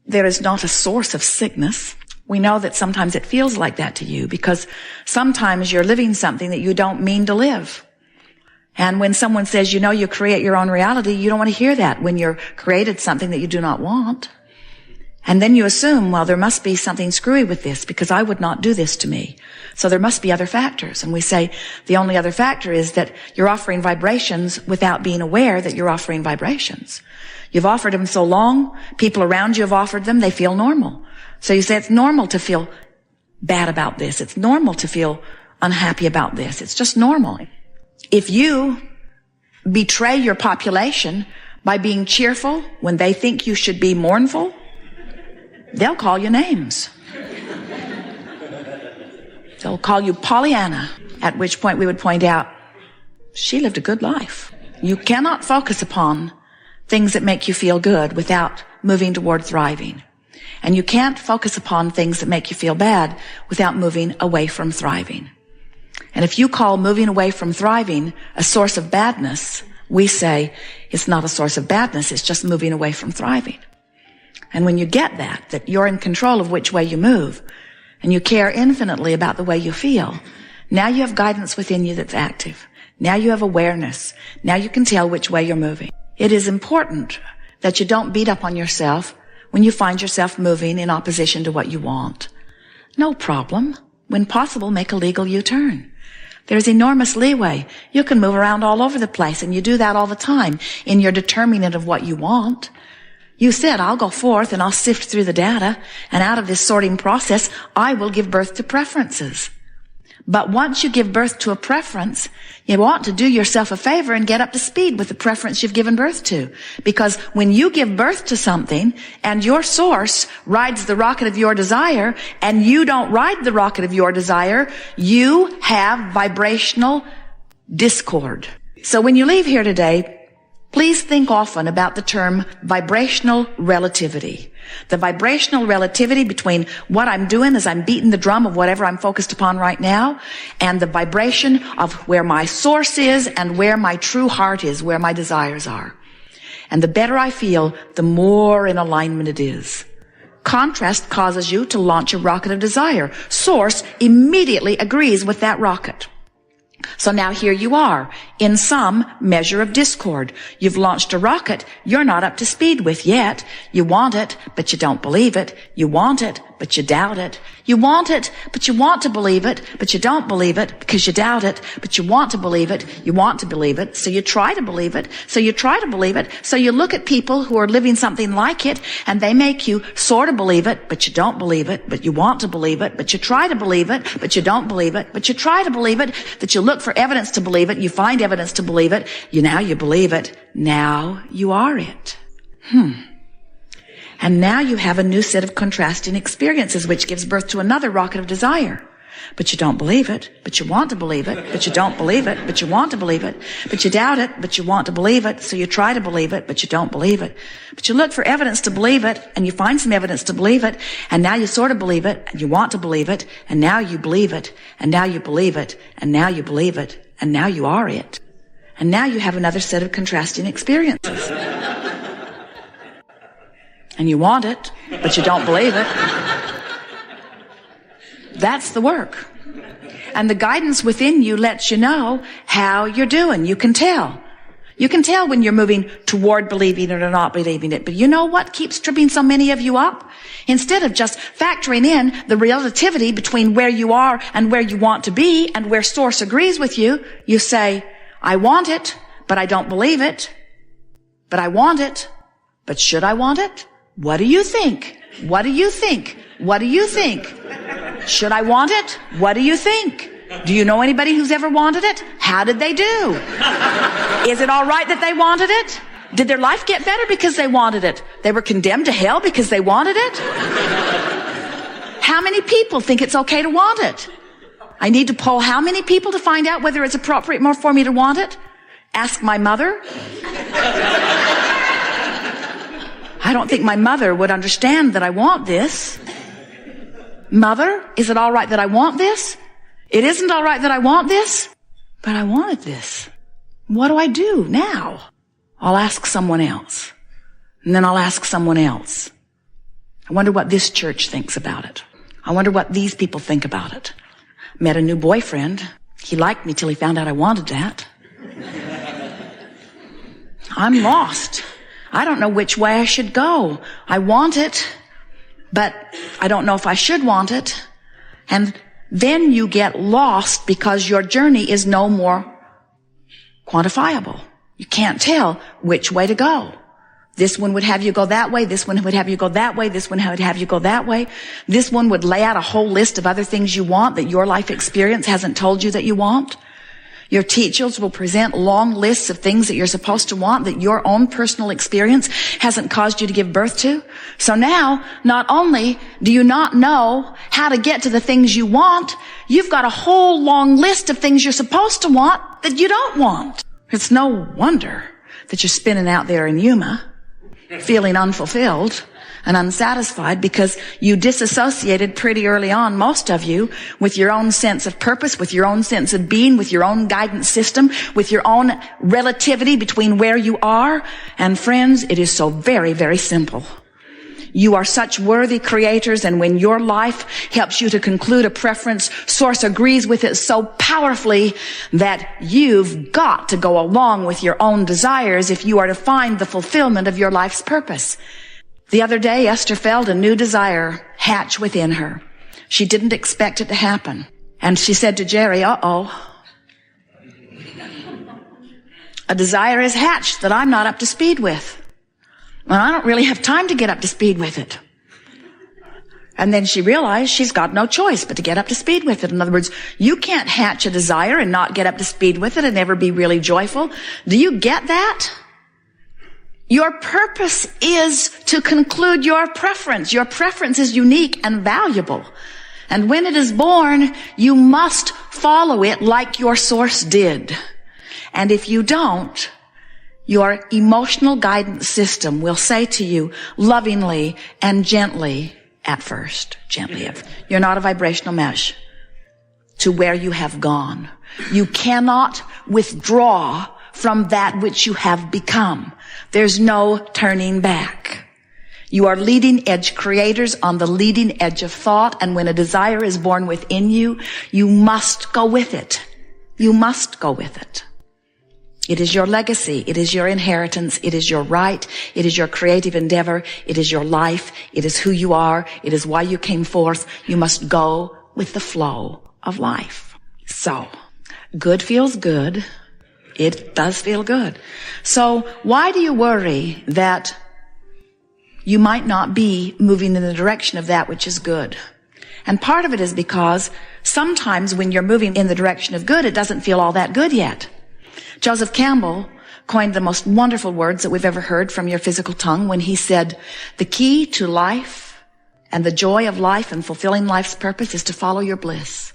there is not a source of sickness. We know that sometimes it feels like that to you because sometimes you're living something that you don't mean to live. And when someone says, you know, you create your own reality, you don't want to hear that when you're created something that you do not want. And then you assume, well, there must be something screwy with this because I would not do this to me. So there must be other factors. And we say the only other factor is that you're offering vibrations without being aware that you're offering vibrations. You've offered them so long, people around you have offered them, they feel normal. So you say it's normal to feel bad about this. It's normal to feel unhappy about this. It's just normal. If you betray your population by being cheerful when they think you should be mournful, they'll call you names. They'll call you Pollyanna, at which point we would point out, she lived a good life. You cannot focus upon things that make you feel good without moving toward thriving. And you can't focus upon things that make you feel bad without moving away from thriving. And if you call moving away from thriving a source of badness, we say it's not a source of badness, it's just moving away from thriving. And when you get that you're in control of which way you move, and you care infinitely about the way you feel, now you have guidance within you that's active. Now you have awareness. Now you can tell which way you're moving. It is important that you don't beat up on yourself when you find yourself moving in opposition to what you want. No problem. When possible, make a legal U-turn. There's enormous leeway. You can move around all over the place, and you do that all the time in your determinant of what you want. You said, I'll go forth and I'll sift through the data, and out of this sorting process, I will give birth to preferences. But once you give birth to a preference, you want to do yourself a favor and get up to speed with the preference you've given birth to. Because when you give birth to something and your source rides the rocket of your desire and you don't ride the rocket of your desire, you have vibrational discord. So when you leave here today, please think often about the term vibrational relativity. The vibrational relativity between what I'm doing as I'm beating the drum of whatever I'm focused upon right now, and the vibration of where my source is and where my true heart is, where my desires are. And the better I feel, the more in alignment it is. Contrast causes you to launch a rocket of desire. Source immediately agrees with that rocket. So now here you are, in some measure of discord. You've launched a rocket you're not up to speed with yet. You want it, but you don't believe it. You want it, but you doubt it. You want it, but you want to believe it, but you don't believe it because you doubt it. But you want to believe it, you want to believe it, so you try to believe it, so you try to believe it. So you look at people who are living something like it, and they make you sort of believe it, but you don't believe it, but you want to believe it, but you try to believe it, but you don't believe it, but you try to believe it, that you look for evidence to believe it, you find evidence to believe it, now you believe it, now you are it. And now you have a new set of contrasting experiences, which gives birth to another rocket of desire. But you don't believe it, but you want to believe it, but you don't believe it, but you want to believe it, but you doubt it, but you want to believe it, so you try to believe it, but you don't believe it. But you look for evidence to believe it, and you find some evidence to believe it, and now you sort of believe it, and you want to believe it, and now you believe it, and now you believe it, and now you believe it, and now you are it. And now you have another set of contrasting experiences. And you want it, but you don't believe it. That's the work. And the guidance within you lets you know how you're doing. You can tell. You can tell when you're moving toward believing it or not believing it. But you know what keeps tripping so many of you up? Instead of just factoring in the relativity between where you are and where you want to be and where source agrees with you, you say, I want it, but I don't believe it. But I want it. But should I want it? What do you think? What do you think? What do you think? Should I want it? What do you think? Do you know anybody who's ever wanted it? How did they do? Is it all right that they wanted it? Did their life get better because they wanted it? They were condemned to hell because they wanted it? How many people think it's okay to want it? I need to poll how many people to find out whether it's appropriate more for me to want it? Ask my mother. I don't think my mother would understand that I want this. Mother, is it all right that I want this? It isn't all right that I want this, but I wanted this. What do I do now? I'll ask someone else. And then I'll ask someone else. I wonder what this church thinks about it. I wonder what these people think about it. Met a new boyfriend. He liked me till he found out I wanted that. I'm lost. I don't know which way I should go. I want it, but I don't know if I should want it. And then you get lost because your journey is no more quantifiable. You can't tell which way to go. This one would have you go that way. This one would have you go that way. This one would have you go that way. This one would lay out a whole list of other things you want that your life experience hasn't told you that you want. Your teachers will present long lists of things that you're supposed to want that your own personal experience hasn't caused you to give birth to. So now, not only do you not know how to get to the things you want, you've got a whole long list of things you're supposed to want that you don't want. It's no wonder that you're spinning out there in Yuma, feeling unfulfilled and unsatisfied because you disassociated pretty early on, most of you, with your own sense of purpose, with your own sense of being, with your own guidance system, with your own relativity between where you are. And friends, it is so very, very simple. You are such worthy creators, and when your life helps you to conclude a preference, Source agrees with it so powerfully that you've got to go along with your own desires if you are to find the fulfillment of your life's purpose. The other day, Esther felt a new desire hatch within her. She didn't expect it to happen. And she said to Jerry, uh-oh, a desire is hatched that I'm not up to speed with. Well, I don't really have time to get up to speed with it. And then she realized she's got no choice but to get up to speed with it. In other words, you can't hatch a desire and not get up to speed with it and never be really joyful. Do you get that? Your purpose is to conclude your preference. Your preference is unique and valuable. And when it is born, you must follow it like your source did. And if you don't, your emotional guidance system will say to you lovingly and gently at first, you're not a vibrational mesh to where you have gone. You cannot withdraw from that which you have become. There's no turning back. You are leading edge creators on the leading edge of thought, and when a desire is born within you, you must go with it. You must go with it. It is your legacy. It is your inheritance. It is your right. It is your creative endeavor. It is your life. It is who you are. It is why you came forth. You must go with the flow of life. So, good feels good. It does feel good. So, why do you worry that you might not be moving in the direction of that which is good? And part of it is because sometimes when you're moving in the direction of good, it doesn't feel all that good yet. Joseph Campbell coined the most wonderful words that we've ever heard from your physical tongue when he said, the key to life and the joy of life and fulfilling life's purpose is to follow your bliss.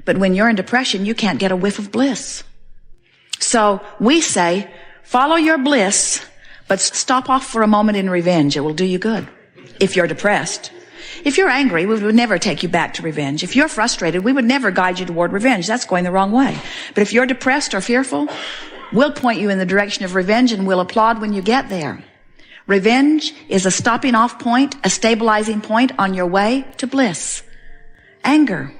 But when you're in depression, you can't get a whiff of bliss. So we say, follow your bliss, but stop off for a moment in revenge. It will do you good if you're depressed. If you're angry, we would never take you back to revenge. If you're frustrated, we would never guide you toward revenge. That's going the wrong way. But if you're depressed or fearful, we'll point you in the direction of revenge and we'll applaud when you get there. Revenge is a stopping off point, a stabilizing point on your way to bliss. Anger,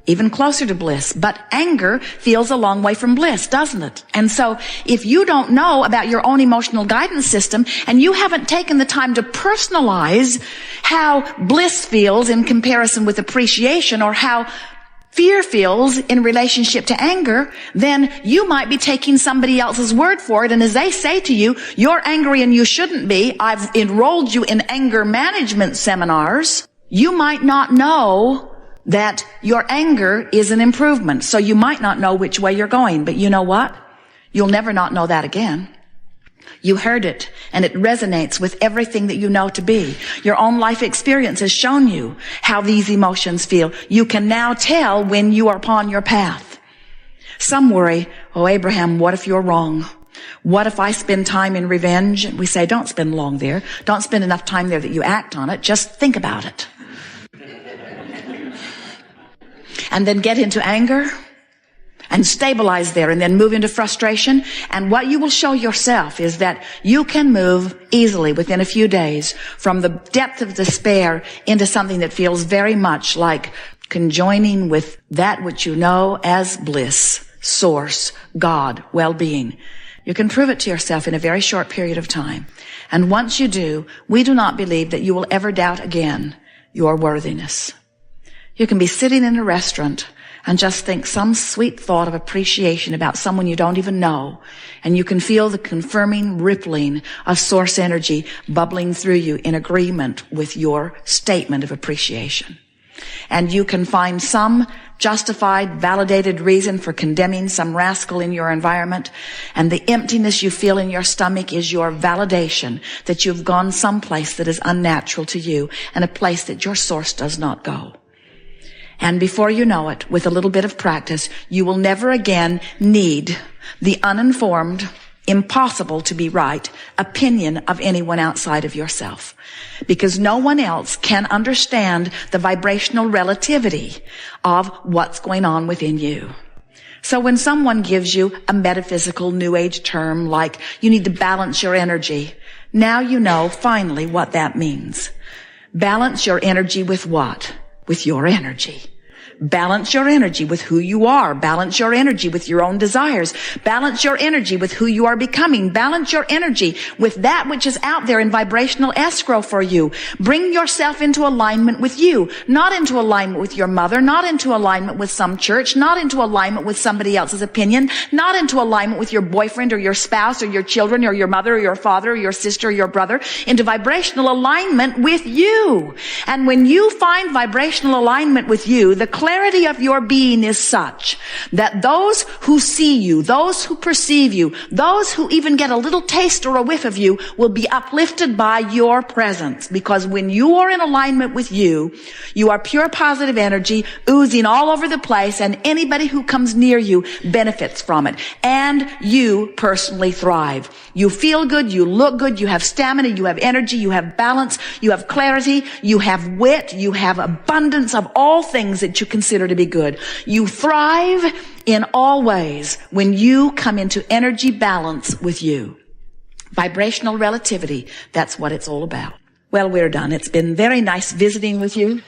even closer to bliss. But anger feels a long way from bliss, doesn't it? And so if you don't know about your own emotional guidance system and you haven't taken the time to personalize how bliss feels in comparison with appreciation or how fear feels in relationship to anger, then you might be taking somebody else's word for it. And as they say to you, you're angry and you shouldn't be. I've enrolled you in anger management seminars. You might not know that your anger is an improvement. So you might not know which way you're going, but you know what? You'll never not know that again. You heard it, and it resonates with everything that you know to be. Your own life experience has shown you how these emotions feel. You can now tell when you are upon your path. Some worry, oh, Abraham, what if you're wrong? What if I spend time in revenge? And we say, don't spend long there. Don't spend enough time there that you act on it. Just think about it. And then get into anger and stabilize there and then move into frustration. And what you will show yourself is that you can move easily within a few days from the depth of despair into something that feels very much like conjoining with that which you know as bliss, source, God, well-being. You can prove it to yourself in a very short period of time. And once you do, we do not believe that you will ever doubt again your worthiness. You can be sitting in a restaurant and just think some sweet thought of appreciation about someone you don't even know, and you can feel the confirming rippling of source energy bubbling through you in agreement with your statement of appreciation. And you can find some justified, validated reason for condemning some rascal in your environment, and the emptiness you feel in your stomach is your validation that you've gone someplace that is unnatural to you and a place that your source does not go. And before you know it, with a little bit of practice, you will never again need the uninformed, impossible to be right opinion of anyone outside of yourself. Because no one else can understand the vibrational relativity of what's going on within you. So when someone gives you a metaphysical New Age term like you need to balance your energy, now you know finally what that means. Balance your energy with what? With your energy. Balance your energy with who you are. Balance your energy with your own desires. Balance your energy with who you are becoming. Balance your energy with that which is out there in vibrational escrow for you. Bring yourself into alignment with you, not into alignment with your mother, not into alignment with some church, not into alignment with somebody else's opinion, not into alignment with your boyfriend or your spouse or your children or your mother or your father or your sister or your brother, into vibrational alignment with you. And when you find vibrational alignment with you, the clarity of your being is such that those who see you, those who perceive you, those who even get a little taste or a whiff of you will be uplifted by your presence. Because when you are in alignment with you, you are pure positive energy oozing all over the place, and anybody who comes near you benefits from it. And you personally thrive. You feel good, you look good, you have stamina, you have energy, you have balance, you have clarity, you have wit, you have abundance of all things that you consider to be good. You thrive in all ways when you come into energy balance with you. Vibrational relativity, that's what it's all about. Well, we're done. It's been very nice visiting with you.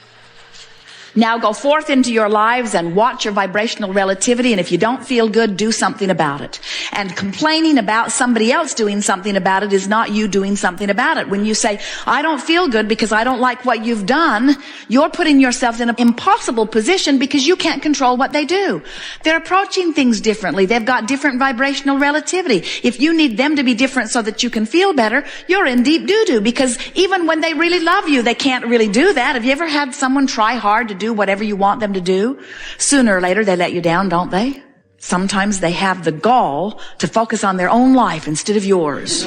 Now go forth into your lives and watch your vibrational relativity, and if you don't feel good, do something about it. And complaining about somebody else doing something about it is not you doing something about it. When you say, I don't feel good because I don't like what you've done, you're putting yourself in an impossible position because you can't control what they do. They're approaching things differently. They've got different vibrational relativity. If you need them to be different so that you can feel better, you're in deep doo-doo, because even when they really love you, they can't really do that. Have you ever had someone try hard to do whatever you want them to do? Sooner or later they let you down, don't they? Sometimes they have the gall to focus on their own life instead of yours.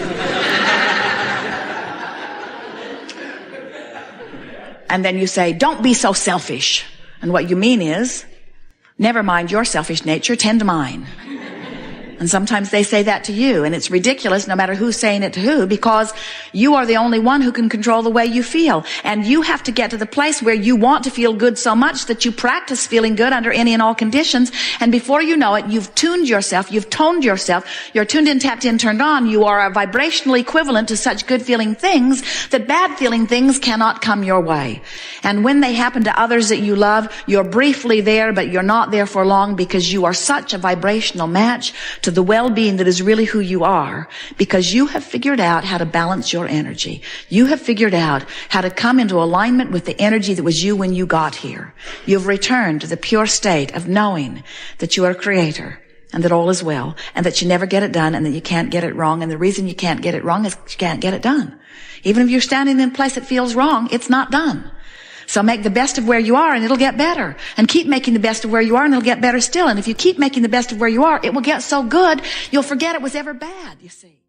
And then you say, don't be so selfish. And what you mean is, never mind your selfish nature, tend to mine. And sometimes they say that to you, and it's ridiculous no matter who's saying it to who, because you are the only one who can control the way you feel. And you have to get to the place where you want to feel good so much that you practice feeling good under any and all conditions. And before you know it, you've tuned yourself, you've toned yourself, you're tuned in, tapped in, turned on. You are a vibrational equivalent to such good feeling things that bad feeling things cannot come your way. And when they happen to others that you love, you're briefly there, but you're not there for long, because you are such a vibrational match to the well-being that is really who you are, because you have figured out how to balance your energy. You have figured out how to come into alignment with the energy that was you when you got here. You've returned to the pure state of knowing that you are a creator and that all is well, and that you never get it done, and that you can't get it wrong. And the reason you can't get it wrong is you can't get it done. Even if you're standing in a place that feels wrong, it's not done. So make the best of where you are and it'll get better. And keep making the best of where you are and it'll get better still. And if you keep making the best of where you are, it will get so good, you'll forget it was ever bad, you see.